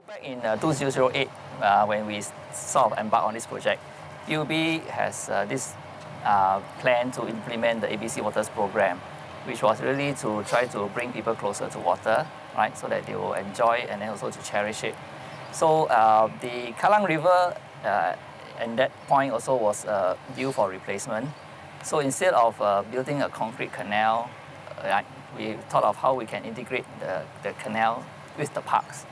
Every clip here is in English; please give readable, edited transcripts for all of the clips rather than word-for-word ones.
Back in 2008, when we sort of embarked on this project, PUB has this plan to implement the ABC Waters program, which was really to try to bring people closer to water, right, so that they will enjoy and then also to cherish it. So the Kallang River at that point also was due for replacement. So instead of building a concrete canal, we thought of how we can integrate the canal with the parks.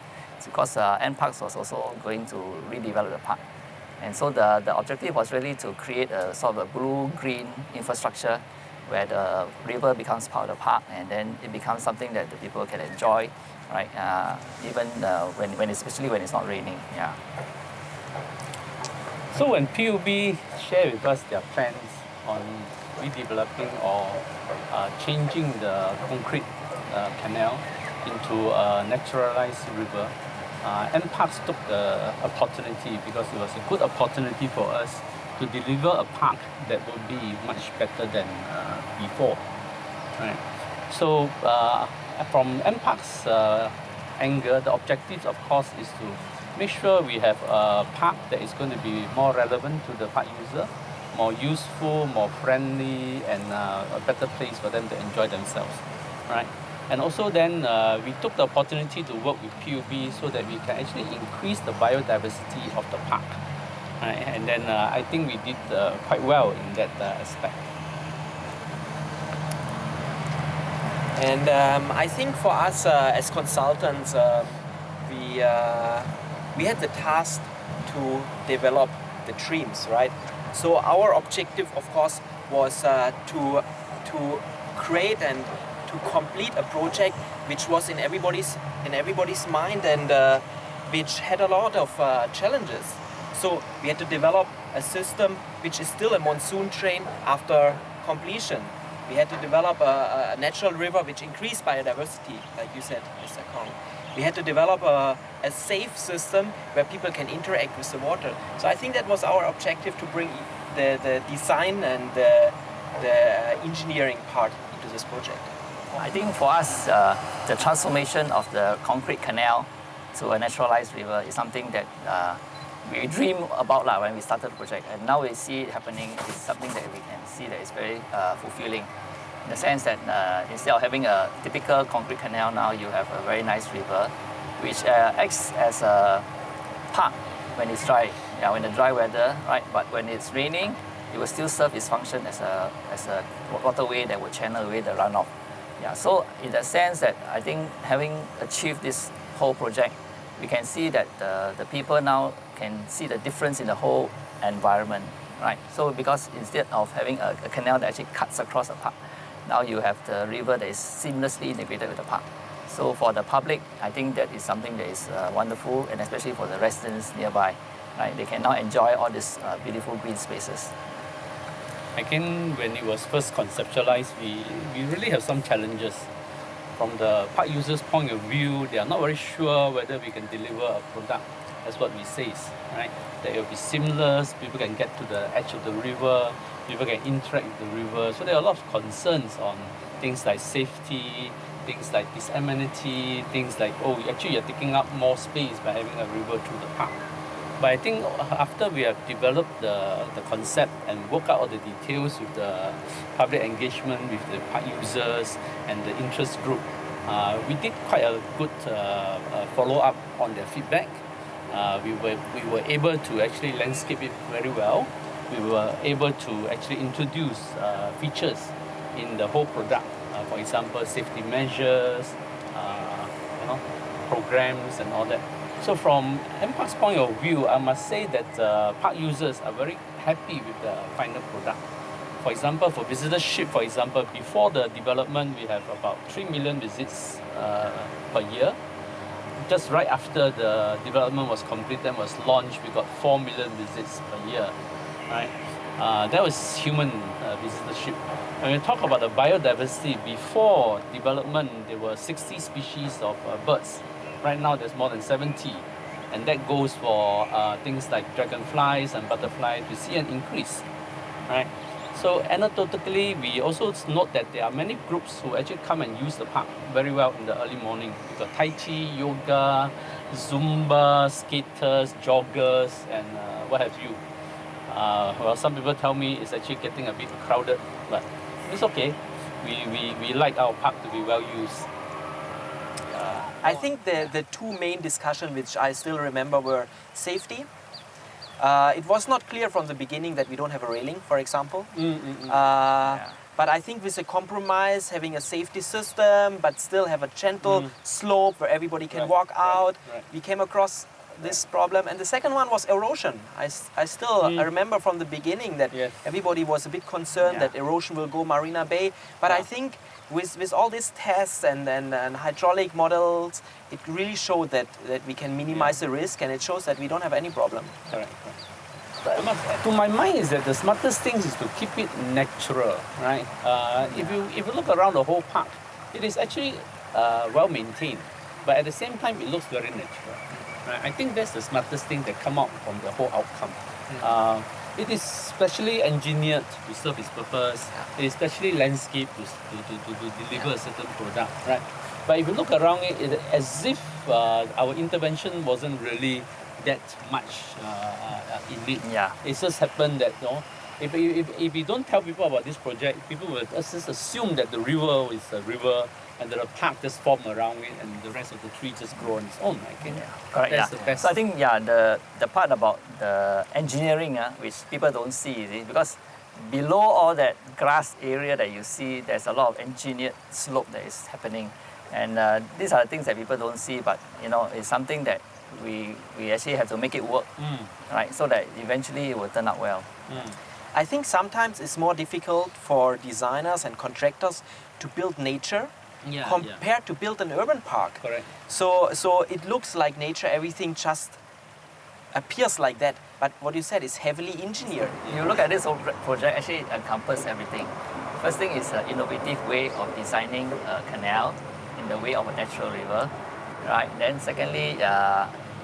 Because NParks was also going to redevelop the park. And so the objective was really to create a sort of a blue-green infrastructure where the river becomes part of the park, and then it becomes something that the people can enjoy, right? Even especially when it's not raining. Yeah. So when PUB share with us their plans on redeveloping or changing the concrete canal into a naturalized river, NParks took the opportunity because it was a good opportunity for us to deliver a park that would be much better than before. Right. So from NParks' angle, the objective, of course, is to make sure we have a park that is going to be more relevant to the park user, more useful, more friendly, and a better place for them to enjoy themselves. Right. And also then we took the opportunity to work with PUB so that we can actually increase the biodiversity of the park. Right? And then I think we did quite well in that aspect. And I think for us as consultants, we had the task to develop the dreams, right? So our objective, of course, was to create and to complete a project which was in everybody's mind and which had a lot of challenges. So we had to develop a system which is still a monsoon drain after completion. We had to develop a natural river which increased biodiversity, like you said, Mr. Kong. We had to develop a safe system where people can interact with the water. So I think that was our objective, to bring the design and the engineering part into this project. I think for us, the transformation of the concrete canal to a naturalized river is something that we dream about when we started the project. And now we see it happening. It's something that we can see that is very fulfilling, in the sense that instead of having a typical concrete canal, now you have a very nice river, which acts as a park when it's dry, when the dry weather, right? But when it's raining, it will still serve its function as a waterway that will channel away the runoff. Yeah, so in that sense, that I think having achieved this whole project, we can see that the people now can see the difference in the whole environment, right? So because instead of having a canal that actually cuts across the park, now you have the river that is seamlessly integrated with the park. So for the public, I think that is something that is wonderful, and especially for the residents nearby, right? They can now enjoy all these beautiful green spaces. Again, when it was first conceptualized, we really have some challenges. From the park users' point of view, they are not very sure whether we can deliver a product as what we say, right? That it will be seamless, people can get to the edge of the river, people can interact with the river. So there are a lot of concerns on things like safety, things like this amenity, things like, actually you're taking up more space by having a river through the park. But I think after we have developed the concept and worked out all the details with the public engagement with the park users and the interest group, we did quite a good follow-up on their feedback. We were able to actually landscape it very well. We were able to actually introduce features in the whole product. For example, safety measures, programs and all that. So from NParks' point of view, I must say that park users are very happy with the final product. For example, for visitorship, before the development, we have about 3 million visits per year. Just right after the development was completed and was launched, we got 4 million visits per year, right? That was human visitorship. When we talk about the biodiversity, before development, there were 60 species of birds. Right now, there's more than 70. And that goes for things like dragonflies and butterflies. We see an increase, right? So anecdotally, we also note that there are many groups who actually come and use the park very well in the early morning. We've got Tai Chi, yoga, Zumba, skaters, joggers, and what have you. Well, some people tell me it's actually getting a bit crowded, but it's okay. We like our park to be well used. I think the two main discussions which I still remember were safety. It was not clear from the beginning that we don't have a railing, for example. But I think with a compromise, having a safety system, but still have a gentle slope where everybody can walk out, we came across this problem. And the second one was erosion. I still I remember from the beginning that everybody was a bit concerned that erosion will go Marina Bay. But I think with all these tests and hydraulic models, it really showed that we can minimize the risk, and it shows that we don't have any problem. Correct. To my mind is that the smartest thing is to keep it natural, right? If you look around the whole park, it is actually well maintained, but at the same time it looks very natural. Right? I think that's the smartest thing that come out from the whole outcome. It is specially engineered to serve its purpose. It is specially landscaped to deliver a certain product, right? But if you look around it, as if our intervention wasn't really that much in it. It just happened that if we don't tell people about this project, people will just assume that the river is a river and that a park just formed around it and the rest of the trees just grow on its own. I think that's the best. So I think the part about the engineering which people don't see, because below all that grass area that you see, there's a lot of engineered slope that is happening, and these are the things that people don't see, but it's something that we actually have to make it work, right? So that eventually it will turn out well. I think sometimes it's more difficult for designers and contractors to build nature compared to build an urban park. Correct. So it looks like nature, everything just appears like that. But what you said is heavily engineered. You look at this whole project, actually it encompasses everything. First thing is an innovative way of designing a canal in the way of a natural river, right? Then secondly,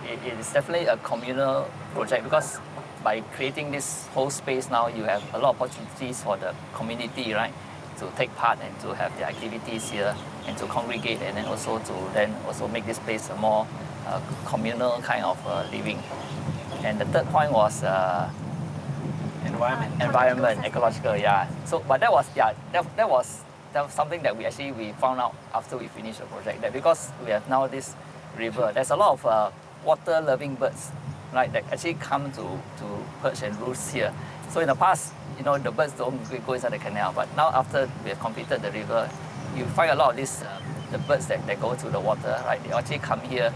it is definitely a communal project, because by creating this whole space now, you have a lot of opportunities for the community, right, to take part and to have their activities here and to congregate, and then also to make this place a more communal kind of living. And the third point was environment, ecological, So, but that was something that we found out after we finished the project, that because we have now this river, there's a lot of water-loving birds, right, that actually come to perch and roost here. So in the past, the birds don't go inside the canal, but now after we have completed the river, you find a lot of these the birds that go to the water, right? They actually come here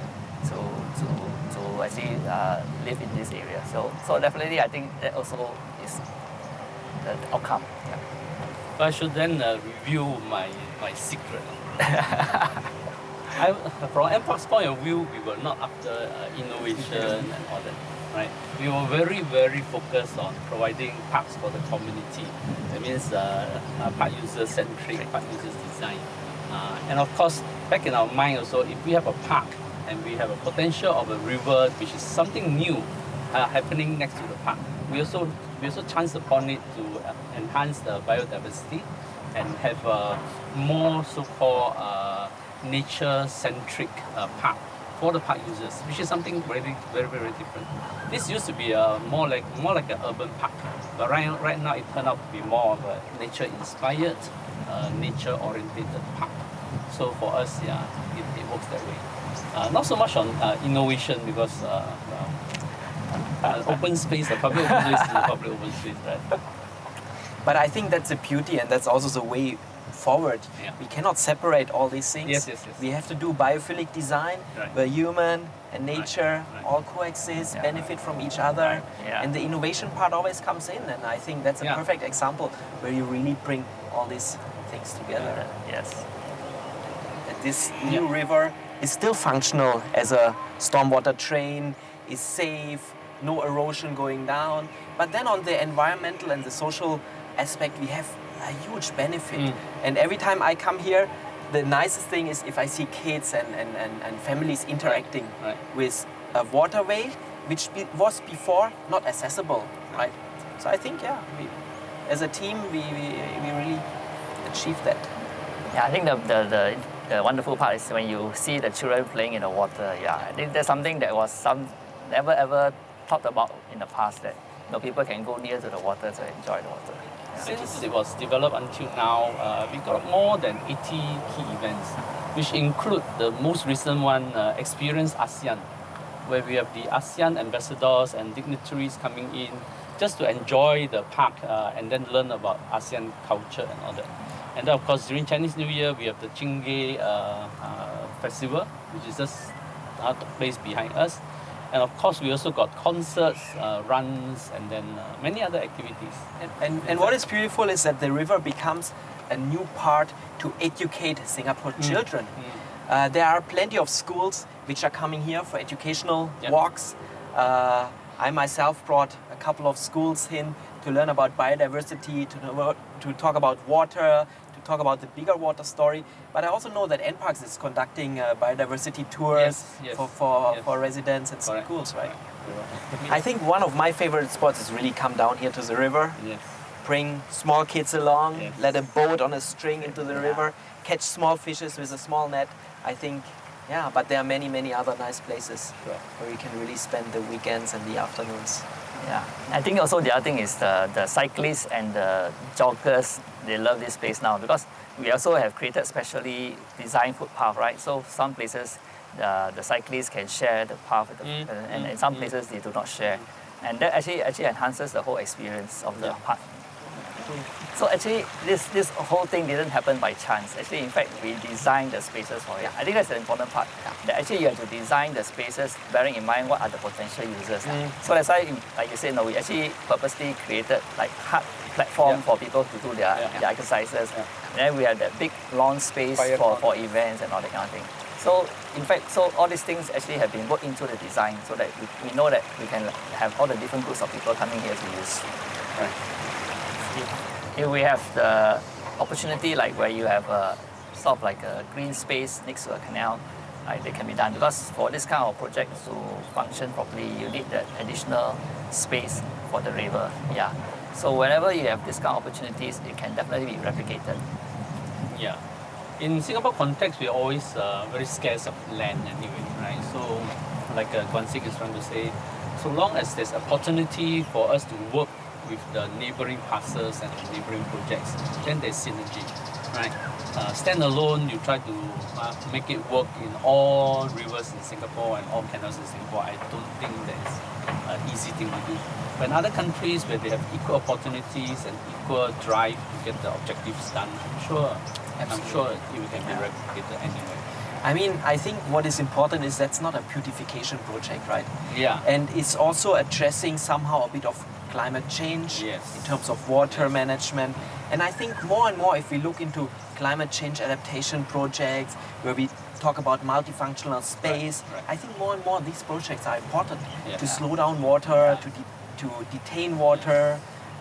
to actually live in this area. So definitely, I think that also is the outcome. I should then reveal my secret. From MPark's point of view, we were not after innovation and all that, right? We were very, very focused on providing parks for the community. That means park user-centric, park user design. And of course, back in our mind also, if we have a park and we have a potential of a river, which is something new happening next to the park, we also chance upon it to enhance the biodiversity and have a more so-called nature-centric park for the park users, which is something very, very, very different. This used to be more like an urban park, but right now it turned out to be more of a nature-inspired, nature-oriented park. So for us, it works that way. Not so much on innovation, because open space, the public open space is the public open space, right? But I think that's the beauty, and that's also the way forward. We cannot separate all these things. Yes. We have to do biophilic design, where human and nature all coexist, benefit from each other, and the innovation part always comes in. And I think that's a perfect example where you really bring all these things together. Yes. That this new river is still functional as a stormwater drain, is safe, no erosion going down. But then on the environmental and the social aspect, we have a huge benefit. And every time I come here, the nicest thing is if I see kids and families interacting with a waterway which was before not accessible, right? So I think, as a team, we really achieved that. Yeah, I think the wonderful part is when you see the children playing in the water. Yeah, I think that's something that was never ever thought about in the past, that people can go near to the water to enjoy the water. Since it was developed until now, we got more than 80 key events, which include the most recent one, Experience ASEAN, where we have the ASEAN ambassadors and dignitaries coming in just to enjoy the park and then learn about ASEAN culture and all that. And then, of course, during Chinese New Year, we have the Chingay festival, which is just took place behind us. And of course, we also got concerts, runs, and then many other activities. And what is beautiful is that the river becomes a new part to educate Singapore children. There are plenty of schools which are coming here for educational walks. I myself brought a couple of schools in to learn about biodiversity, to talk about water, to talk about the bigger water story. But I also know that NParks is conducting biodiversity tours for residents and schools, right? I think one of my favorite spots is really come down here to the river, bring small kids along, let a boat on a string into the river, catch small fishes with a small net. I think, but there are many, many other nice places where you can really spend the weekends and the afternoons. Yeah, I think also the other thing is the cyclists and the joggers, they love this place now because we also have created specially designed footpath, right? So some places the cyclists can share the path with and in some places they do not share. And that actually enhances the whole experience of the park. So actually, this whole thing didn't happen by chance. Actually, in fact, we designed the spaces for it. I think that's the important part. That actually you have to design the spaces bearing in mind what are the potential users. So that's why, like you said, we actually purposely created like hard platform for people to do their exercises. And then we have that big lawn space for events and all that kind of thing. So in fact, all these things actually have been worked into the design so that we know that we can have all the different groups of people coming here to use. If we have the opportunity, like where you have a sort of like a green space next to a canal, they can be done. Because for this kind of project to function properly, you need that additional space for the river. Yeah. So whenever you have this kind of opportunities, it can definitely be replicated. Yeah. In Singapore context, we're always very scarce of land anyway, right? So, like Guan Sik is trying to say, so long as there's opportunity for us to work with the neighboring parcels and the neighboring projects, then there's synergy, right? Stand alone, you try to make it work in all rivers in Singapore and all canals in Singapore. I don't think that's an easy thing to do. But in other countries where they have equal opportunities and equal drive to get the objectives done, I'm sure it can be replicated anyway. I mean, I think what is important is that's not a beautification project, right? Yeah. And it's also addressing somehow a bit of climate change in terms of water management. And I think more and more, if we look into climate change adaptation projects, where we talk about multifunctional space, I think more and more these projects are important to slow down water, to detain water.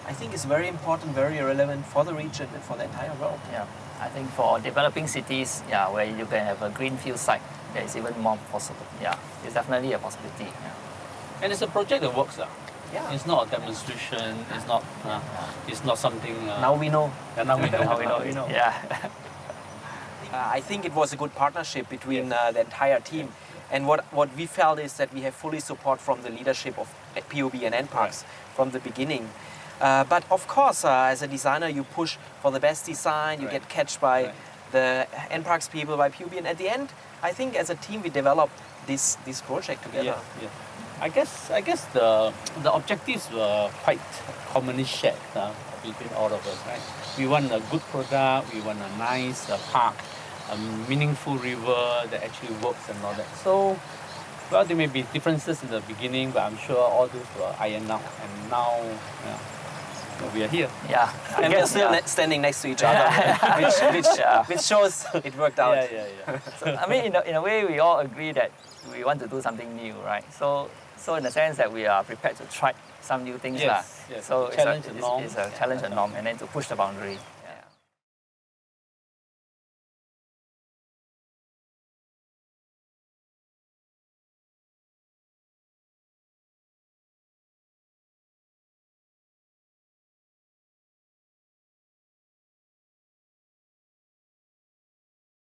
I think it's very important, very relevant for the region and for the entire world. Yeah, I think for developing cities, where you can have a greenfield site, there is even more possible. Yeah, it's definitely a possibility. Yeah. And it's a project that works. Yeah. It's not a demonstration. It's not something. Now we know. Now we know. Yeah. I think it was a good partnership between the entire team. And what we felt is that we have fully support from the leadership of PUB and NParks from the beginning. But of course, as a designer, you push for the best design, you get catched by the NParks people, by PUB, and at the end, I think as a team we developed this project together. Yeah. I guess the objectives were quite commonly shared between all of us, right? We want a good product, we want a nice park, a meaningful river that actually works and all that. So, well, there may be differences in the beginning, but I'm sure all those were ironed out, and now we are here. Yeah, and we're still standing next to each other, which shows it worked out. Yeah. So, I mean, in a way, we all agree that we want to do something new, right? So in the sense that we are prepared to try some new things. Yes. So challenge the norm. It's a challenge the norm, and then to push the boundary.